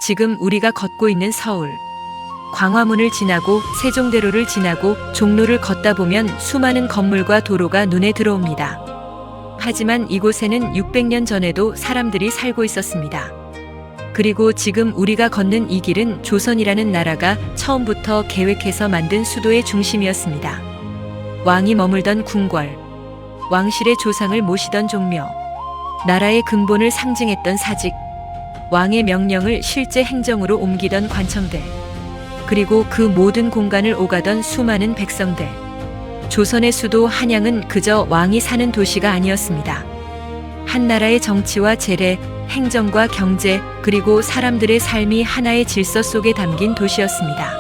지금 우리가 걷고 있는 서울. 광화문을 지나고 세종대로를 지나고 종로를 걷다 보면 수많은 건물과 도로가 눈에 들어옵니다. 하지만 이곳에는 600년 전에도 사람들이 살고 있었습니다. 그리고 지금 우리가 걷는 이 길은 조선이라는 나라가 처음부터 계획해서 만든 수도의 중심이었습니다. 왕이 머물던 궁궐, 왕실의 조상을 모시던 종묘, 나라의 근본을 상징했던 사직, 왕의 명령을 실제 행정으로 옮기던 관청들, 그리고 그 모든 공간을 오가던 수많은 백성들. 조선의 수도 한양은 그저 왕이 사는 도시가 아니었습니다. 한 나라의 정치와 재래, 행정과 경제, 그리고 사람들의 삶이 하나의 질서 속에 담긴 도시였습니다.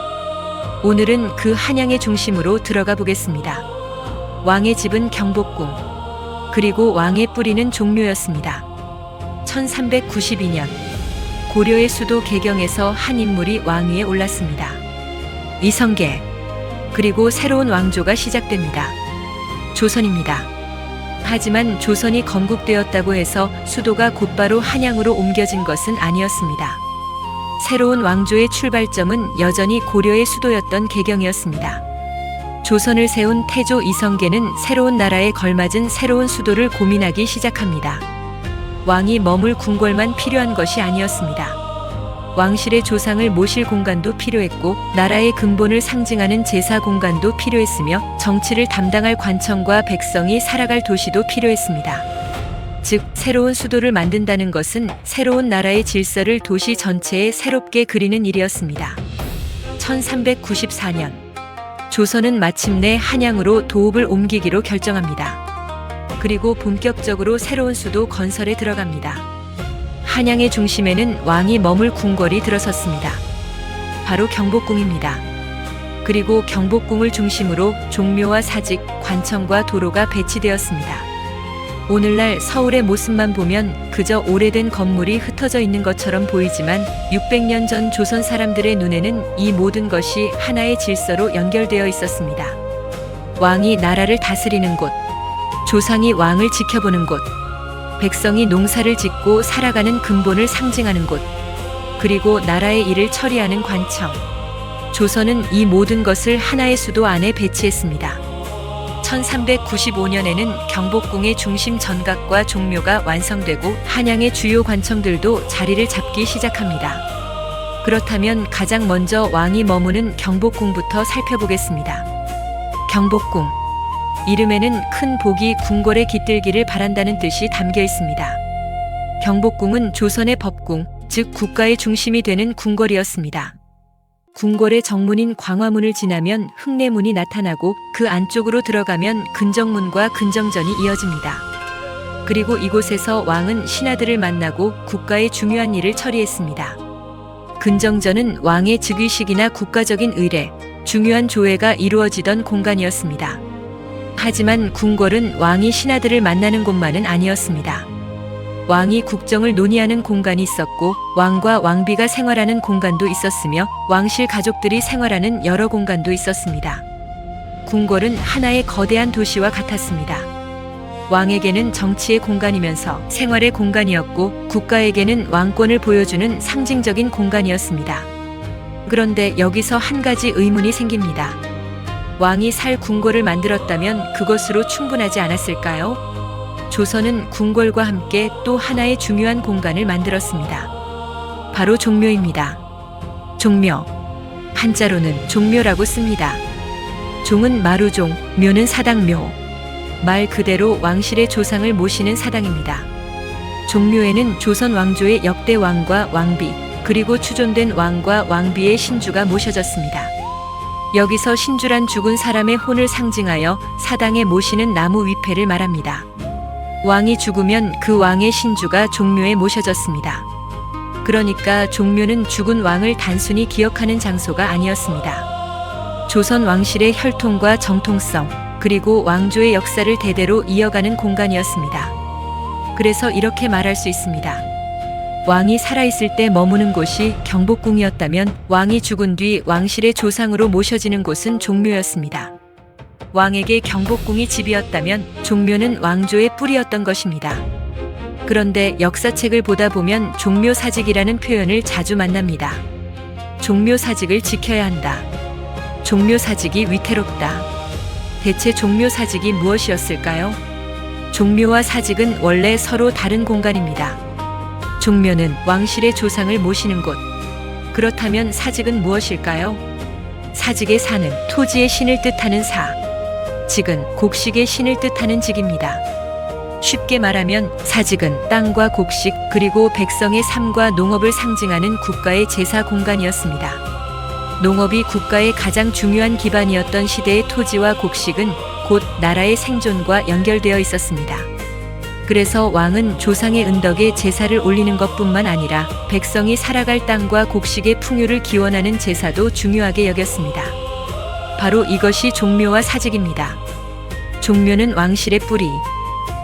오늘은 그 한양의 중심으로 들어가 보겠습니다. 왕의 집은 경복궁, 그리고 왕의 뿌리는 종묘였습니다. 1392년 고려의 수도 개경에서 한 인물이 왕위에 올랐습니다. 이성계. 그리고 새로운 왕조가 시작됩니다. 조선입니다. 하지만 조선이 건국되었다고 해서 수도가 곧바로 한양으로 옮겨진 것은 아니었습니다. 새로운 왕조의 출발점은 여전히 고려의 수도였던 개경이었습니다. 조선을 세운 태조 이성계는 새로운 나라에 걸맞은 새로운 수도를 고민하기 시작합니다. 왕이 머물 궁궐만 필요한 것이 아니었습니다. 왕실의 조상을 모실 공간도 필요했고, 나라의 근본을 상징하는 제사 공간도 필요했으며, 정치를 담당할 관청과 백성이 살아갈 도시도 필요했습니다. 즉, 새로운 수도를 만든다는 것은 새로운 나라의 질서를 도시 전체에 새롭게 그리는 일이었습니다. 1394년 조선은 마침내 한양으로 도읍을 옮기기로 결정합니다. 그리고 본격적으로 새로운 수도 건설에 들어갑니다. 한양의 중심에는 왕이 머물 궁궐이 들어섰습니다. 바로 경복궁입니다. 그리고 경복궁을 중심으로 종묘와 사직, 관청과 도로가 배치되었습니다. 오늘날 서울의 모습만 보면 그저 오래된 건물이 흩어져 있는 것처럼 보이지만 600년 전 조선 사람들의 눈에는 이 모든 것이 하나의 질서로 연결되어 있었습니다. 왕이 나라를 다스리는 곳, 조상이 왕을 지켜보는 곳, 백성이 농사를 짓고 살아가는 근본을 상징하는 곳, 그리고 나라의 일을 처리하는 관청. 조선은 이 모든 것을 하나의 수도 안에 배치했습니다. 1395년에는 경복궁의 중심 전각과 종묘가 완성되고 한양의 주요 관청들도 자리를 잡기 시작합니다. 그렇다면 가장 먼저 왕이 머무는 경복궁부터 살펴보겠습니다. 경복궁. 이름에는 큰 복이 궁궐에 깃들기를 바란다는 뜻이 담겨 있습니다. 경복궁은 조선의 법궁, 즉 국가의 중심이 되는 궁궐이었습니다. 궁궐의 정문인 광화문을 지나면 흥내문이 나타나고 그 안쪽으로 들어가면 근정문과 근정전이 이어집니다. 그리고 이곳에서 왕은 신하들을 만나고 국가의 중요한 일을 처리했습니다. 근정전은 왕의 즉위식이나 국가적인 의례, 중요한 조회가 이루어지던 공간이었습니다. 하지만 궁궐은 왕이 신하들을 만나는 곳만은 아니었습니다. 왕이 국정을 논의하는 공간이 있었고, 왕과 왕비가 생활하는 공간도 있었으며, 왕실 가족들이 생활하는 여러 공간도 있었습니다. 궁궐은 하나의 거대한 도시와 같았습니다. 왕에게는 정치의 공간이면서 생활의 공간이었고, 국가에게는 왕권을 보여주는 상징적인 공간이었습니다. 그런데 여기서 한 가지 의문이 생깁니다. 왕이 살 궁궐을 만들었다면 그것으로 충분하지 않았을까요? 조선은 궁궐과 함께 또 하나의 중요한 공간을 만들었습니다. 바로 종묘입니다. 종묘. 한자로는 종묘라고 씁니다. 종은 마루종, 묘는 사당묘. 말 그대로 왕실의 조상을 모시는 사당입니다. 종묘에는 조선 왕조의 역대 왕과 왕비, 그리고 추존된 왕과 왕비의 신주가 모셔졌습니다. 여기서 신주란 죽은 사람의 혼을 상징하여 사당에 모시는 나무 위패를 말합니다. 왕이 죽으면 그 왕의 신주가 종묘에 모셔졌습니다. 그러니까 종묘는 죽은 왕을 단순히 기억하는 장소가 아니었습니다. 조선 왕실의 혈통과 정통성, 그리고 왕조의 역사를 대대로 이어가는 공간이었습니다. 그래서 이렇게 말할 수 있습니다. 왕이 살아있을 때 머무는 곳이 경복궁이었다면 왕이 죽은 뒤 왕실의 조상으로 모셔지는 곳은 종묘였습니다. 왕에게 경복궁이 집이었다면 종묘는 왕조의 뿌리였던 것입니다. 그런데 역사책을 보다 보면 종묘사직이라는 표현을 자주 만납니다. 종묘사직을 지켜야 한다. 종묘사직이 위태롭다. 대체 종묘사직이 무엇이었을까요? 종묘와 사직은 원래 서로 다른 공간입니다. 종묘는 왕실의 조상을 모시는 곳. 그렇다면 사직은 무엇일까요? 사직의 사는 토지의 신을 뜻하는 사, 직은 곡식의 신을 뜻하는 직입니다. 쉽게 말하면 사직은 땅과 곡식 그리고 백성의 삶과 농업을 상징하는 국가의 제사 공간이었습니다. 농업이 국가의 가장 중요한 기반이었던 시대의 토지와 곡식은 곧 나라의 생존과 연결되어 있었습니다. 그래서 왕은 조상의 은덕에 제사를 올리는 것뿐만 아니라 백성이 살아갈 땅과 곡식의 풍요를 기원하는 제사도 중요하게 여겼습니다. 바로 이것이 종묘와 사직입니다. 종묘는 왕실의 뿌리,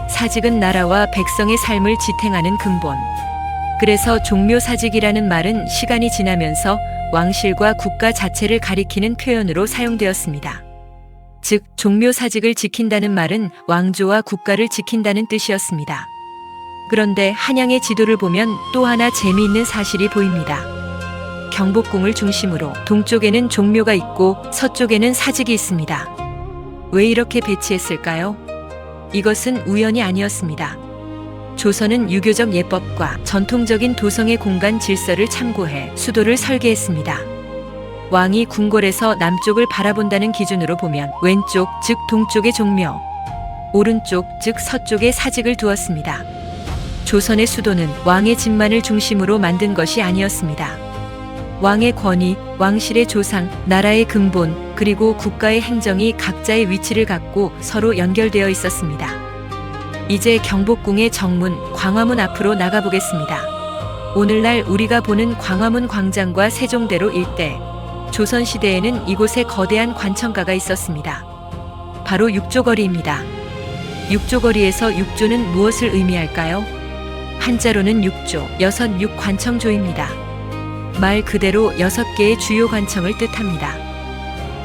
사직은 나라와 백성의 삶을 지탱하는 근본. 그래서 종묘사직이라는 말은 시간이 지나면서 왕실과 국가 자체를 가리키는 표현으로 사용되었습니다. 즉, 종묘사직을 지킨다는 말은 왕조와 국가를 지킨다는 뜻이었습니다. 그런데 한양의 지도를 보면 또 하나 재미있는 사실이 보입니다. 경복궁을 중심으로 동쪽에는 종묘가 있고 서쪽에는 사직이 있습니다. 왜 이렇게 배치했을까요? 이것은 우연이 아니었습니다. 조선은 유교적 예법과 전통적인 도성의 공간 질서를 참고해 수도를 설계했습니다. 왕이 궁궐에서 남쪽을 바라본다는 기준으로 보면 왼쪽, 즉 동쪽에 종묘, 오른쪽, 즉 서쪽에 사직을 두었습니다. 조선의 수도는 왕의 집만을 중심으로 만든 것이 아니었습니다. 왕의 권위, 왕실의 조상, 나라의 근본, 그리고 국가의 행정이 각자의 위치를 갖고 서로 연결되어 있었습니다. 이제 경복궁의 정문, 광화문 앞으로 나가보겠습니다. 오늘날 우리가 보는 광화문 광장과 세종대로 일대, 조선시대에는 이곳에 거대한 관청가가 있었습니다. 바로 육조거리입니다. 육조거리에서 육조는 무엇을 의미할까요? 한자로는 육조, 여섯 육관청조입니다. 말 그대로 6개의 주요 관청을 뜻합니다.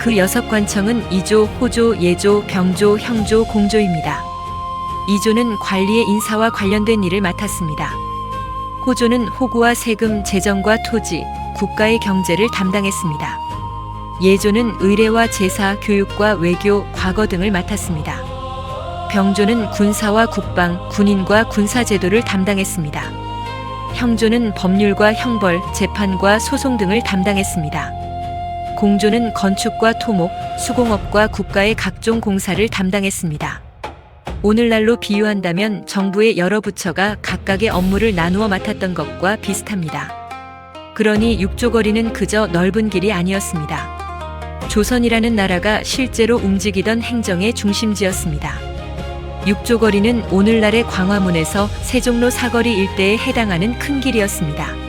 그 6관청은 이조, 호조, 예조, 병조, 형조, 공조입니다. 이조는 관리의 인사와 관련된 일을 맡았습니다. 호조는 호구와 세금, 재정과 토지, 국가의 경제를 담당했습니다. 예조는 의례와 제사, 교육과 외교, 과거 등을 맡았습니다. 병조는 군사와 국방, 군인과 군사제도를 담당했습니다. 형조는 법률과 형벌, 재판과 소송 등을 담당했습니다. 공조는 건축과 토목, 수공업과 국가의 각종 공사를 담당했습니다. 오늘날로 비유한다면 정부의 여러 부처가 각각의 업무를 나누어 맡았던 것과 비슷합니다. 그러니 육조거리는 그저 넓은 길이 아니었습니다. 조선이라는 나라가 실제로 움직이던 행정의 중심지였습니다. 육조거리는 오늘날의 광화문에서 세종로 사거리 일대에 해당하는 큰 길이었습니다.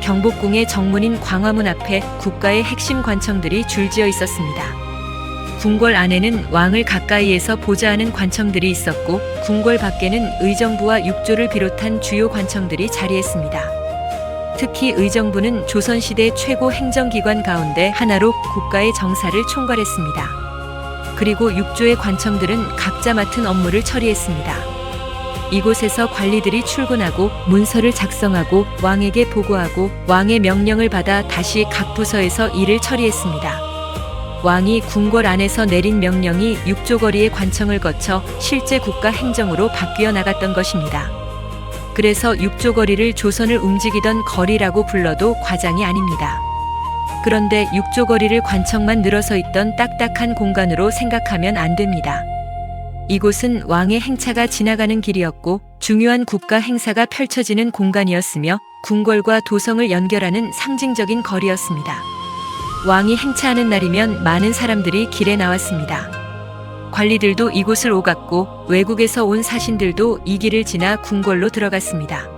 경복궁의 정문인 광화문 앞에 국가의 핵심 관청들이 줄지어 있었습니다. 궁궐 안에는 왕을 가까이에서 보좌하는 관청들이 있었고 궁궐 밖에는 의정부와 육조를 비롯한 주요 관청들이 자리했습니다. 특히 의정부는 조선시대 최고 행정기관 가운데 하나로 국가의 정사를 총괄했습니다. 그리고 육조의 관청들은 각자 맡은 업무를 처리했습니다. 이곳에서 관리들이 출근하고 문서를 작성하고 왕에게 보고하고 왕의 명령을 받아 다시 각 부서에서 일을 처리했습니다. 왕이 궁궐 안에서 내린 명령이 육조거리의 관청을 거쳐 실제 국가 행정으로 바뀌어 나갔던 것입니다. 그래서 육조거리를 조선을 움직이던 거리라고 불러도 과장이 아닙니다. 그런데 육조거리를 관청만 늘어서 있던 딱딱한 공간으로 생각하면 안 됩니다. 이곳은 왕의 행차가 지나가는 길이었고 중요한 국가 행사가 펼쳐지는 공간이었으며 궁궐과 도성을 연결하는 상징적인 거리였습니다. 왕이 행차하는 날이면 많은 사람들이 길에 나왔습니다. 관리들도 이곳을 오갔고 외국에서 온 사신들도 이 길을 지나 궁궐로 들어갔습니다.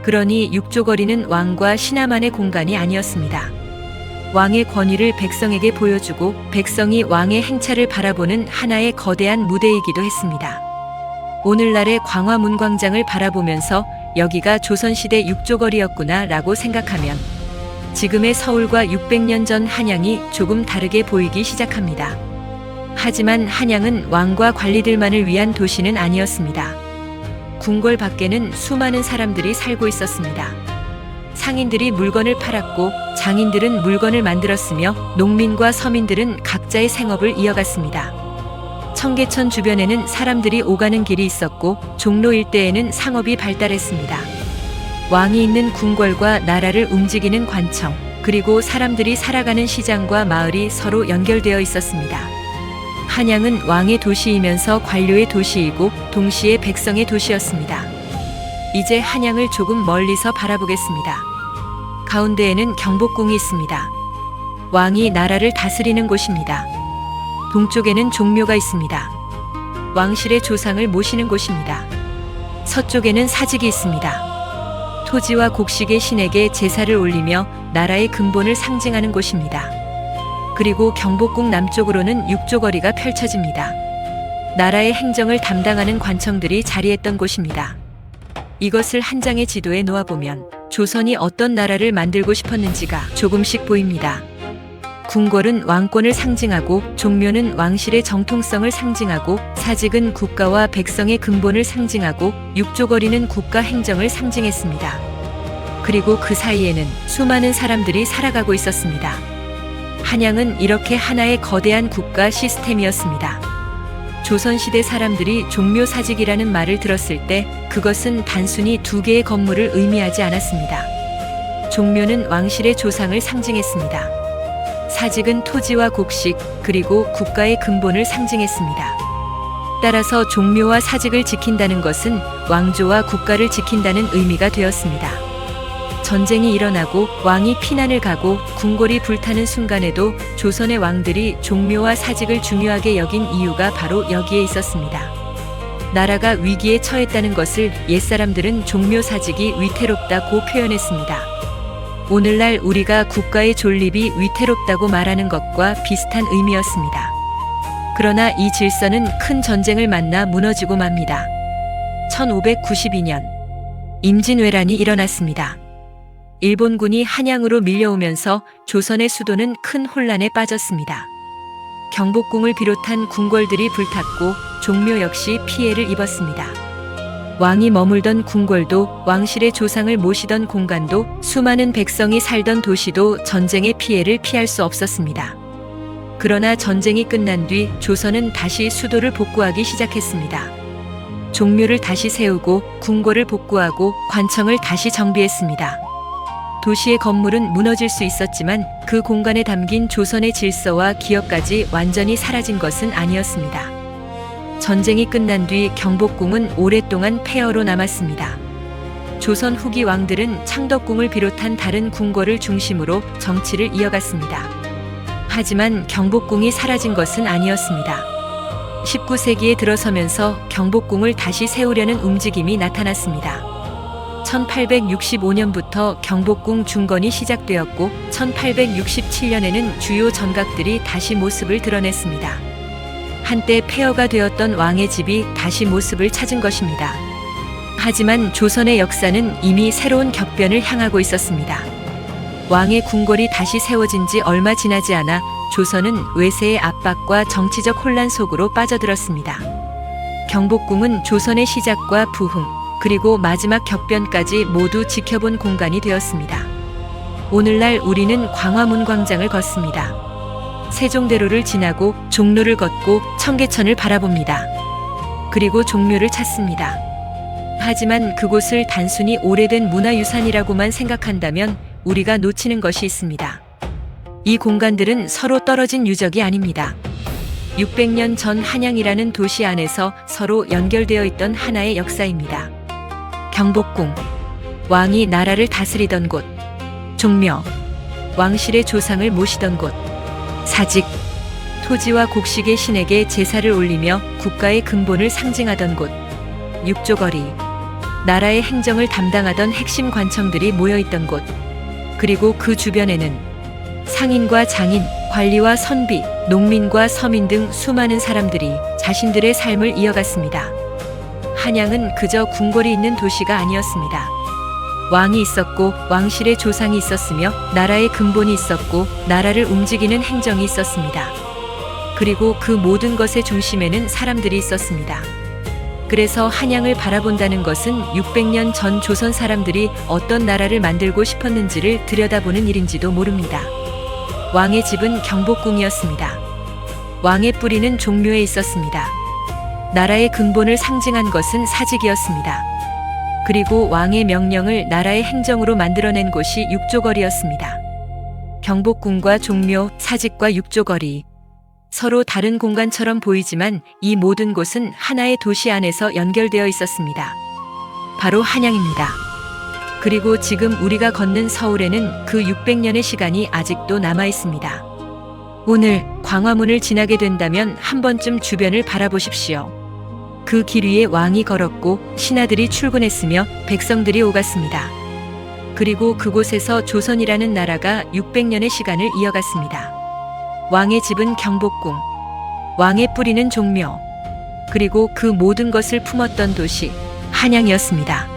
그러니 육조거리는 왕과 신하만의 공간이 아니었습니다. 왕의 권위를 백성에게 보여주고 백성이 왕의 행차를 바라보는 하나의 거대한 무대이기도 했습니다. 오늘날의 광화문 광장을 바라보면서 여기가 조선시대 육조거리였구나 라고 생각하면 지금의 서울과 600년 전 한양이 조금 다르게 보이기 시작합니다. 하지만 한양은 왕과 관리들만을 위한 도시는 아니었습니다. 궁궐 밖에는 수많은 사람들이 살고 있었습니다. 상인들이 물건을 팔았고 장인들은 물건을 만들었으며 농민과 서민들은 각자의 생업을 이어갔습니다. 청계천 주변에는 사람들이 오가는 길이 있었고 종로 일대에는 상업이 발달했습니다. 왕이 있는 궁궐과 나라를 움직이는 관청, 그리고 사람들이 살아가는 시장과 마을이 서로 연결되어 있었습니다. 한양은 왕의 도시이면서 관료의 도시이고 동시에 백성의 도시였습니다. 이제 한양을 조금 멀리서 바라보겠습니다. 가운데에는 경복궁이 있습니다. 왕이 나라를 다스리는 곳입니다. 동쪽에는 종묘가 있습니다. 왕실의 조상을 모시는 곳입니다. 서쪽에는 사직이 있습니다. 토지와 곡식의 신에게 제사를 올리며 나라의 근본을 상징하는 곳입니다. 그리고 경복궁 남쪽으로는 육조거리가 펼쳐집니다. 나라의 행정을 담당하는 관청들이 자리했던 곳입니다. 이것을 한 장의 지도에 놓아보면 조선이 어떤 나라를 만들고 싶었는지가 조금씩 보입니다. 궁궐은 왕권을 상징하고 종묘는 왕실의 정통성을 상징하고 사직은 국가와 백성의 근본을 상징하고 육조거리는 국가 행정을 상징했습니다. 그리고 그 사이에는 수많은 사람들이 살아가고 있었습니다. 한양은 이렇게 하나의 거대한 국가 시스템이었습니다. 조선시대 사람들이 종묘사직이라는 말을 들었을 때 그것은 단순히 두 개의 건물을 의미하지 않았습니다. 종묘는 왕실의 조상을 상징했습니다. 사직은 토지와 곡식, 그리고 국가의 근본을 상징했습니다. 따라서 종묘와 사직을 지킨다는 것은 왕조와 국가를 지킨다는 의미가 되었습니다. 전쟁이 일어나고 왕이 피난을 가고 궁궐이 불타는 순간에도 조선의 왕들이 종묘와 사직을 중요하게 여긴 이유가 바로 여기에 있었습니다. 나라가 위기에 처했다는 것을 옛사람들은 종묘 사직이 위태롭다고 표현했습니다. 오늘날 우리가 국가의 존립이 위태롭다고 말하는 것과 비슷한 의미였습니다. 그러나 이 질서는 큰 전쟁을 만나 무너지고 맙니다. 1592년 임진왜란이 일어났습니다. 일본군이 한양으로 밀려오면서 조선의 수도는 큰 혼란에 빠졌습니다. 경복궁을 비롯한 궁궐들이 불탔고 종묘 역시 피해를 입었습니다. 왕이 머물던 궁궐도 왕실의 조상을 모시던 공간도 수많은 백성이 살던 도시도 전쟁의 피해를 피할 수 없었습니다. 그러나 전쟁이 끝난 뒤 조선은 다시 수도를 복구하기 시작했습니다. 종묘를 다시 세우고 궁궐을 복구하고 관청을 다시 정비했습니다. 도시의 건물은 무너질 수 있었지만 그 공간에 담긴 조선의 질서와 기억까지 완전히 사라진 것은 아니었습니다. 전쟁이 끝난 뒤 경복궁은 오랫동안 폐허로 남았습니다. 조선 후기 왕들은 창덕궁을 비롯한 다른 궁궐을 중심으로 정치를 이어갔습니다. 하지만 경복궁이 사라진 것은 아니었습니다. 19세기에 들어서면서 경복궁을 다시 세우려는 움직임이 나타났습니다. 1865년부터 경복궁 중건이 시작되었고 1867년에는 주요 전각들이 다시 모습을 드러냈습니다. 한때 폐허가 되었던 왕의 집이 다시 모습을 찾은 것입니다. 하지만 조선의 역사는 이미 새로운 격변을 향하고 있었습니다. 왕의 궁궐이 다시 세워진 지 얼마 지나지 않아 조선은 외세의 압박과 정치적 혼란 속으로 빠져들었습니다. 경복궁은 조선의 시작과 부흥, 그리고 마지막 격변까지 모두 지켜본 공간이 되었습니다. 오늘날 우리는 광화문 광장을 걷습니다. 세종대로를 지나고 종로를 걷고 청계천을 바라봅니다. 그리고 종묘를 찾습니다. 하지만 그곳을 단순히 오래된 문화유산이라고만 생각한다면 우리가 놓치는 것이 있습니다. 이 공간들은 서로 떨어진 유적이 아닙니다. 600년 전 한양이라는 도시 안에서 서로 연결되어 있던 하나의 역사입니다. 경복궁, 왕이 나라를 다스리던 곳. 종묘, 왕실의 조상을 모시던 곳. 사직, 토지와 곡식의 신에게 제사를 올리며 국가의 근본을 상징하던 곳. 육조거리, 나라의 행정을 담당하던 핵심 관청들이 모여있던 곳. 그리고 그 주변에는 상인과 장인, 관리와 선비, 농민과 서민 등 수많은 사람들이 자신들의 삶을 이어갔습니다. 한양은 그저 궁궐이 있는 도시가 아니었습니다. 왕이 있었고 왕실의 조상이 있었으며 나라의 근본이 있었고 나라를 움직이는 행정이 있었습니다. 그리고 그 모든 것의 중심에는 사람들이 있었습니다. 그래서 한양을 바라본다는 것은 600년 전 조선 사람들이 어떤 나라를 만들고 싶었는지를 들여다보는 일인지도 모릅니다. 왕의 집은 경복궁이었습니다. 왕의 뿌리는 종묘에 있었습니다. 나라의 근본을 상징한 것은 사직이었습니다. 그리고 왕의 명령을 나라의 행정으로 만들어낸 곳이 육조거리였습니다. 경복궁과 종묘, 사직과 육조거리. 서로 다른 공간처럼 보이지만 이 모든 곳은 하나의 도시 안에서 연결되어 있었습니다. 바로 한양입니다. 그리고 지금 우리가 걷는 서울에는 그 600년의 시간이 아직도 남아 있습니다. 오늘 광화문을 지나게 된다면 한 번쯤 주변을 바라보십시오. 그 길 위에 왕이 걸었고 신하들이 출근했으며 백성들이 오갔습니다. 그리고 그곳에서 조선이라는 나라가 600년의 시간을 이어갔습니다. 왕의 집은 경복궁, 왕의 뿌리는 종묘, 그리고 그 모든 것을 품었던 도시 한양이었습니다.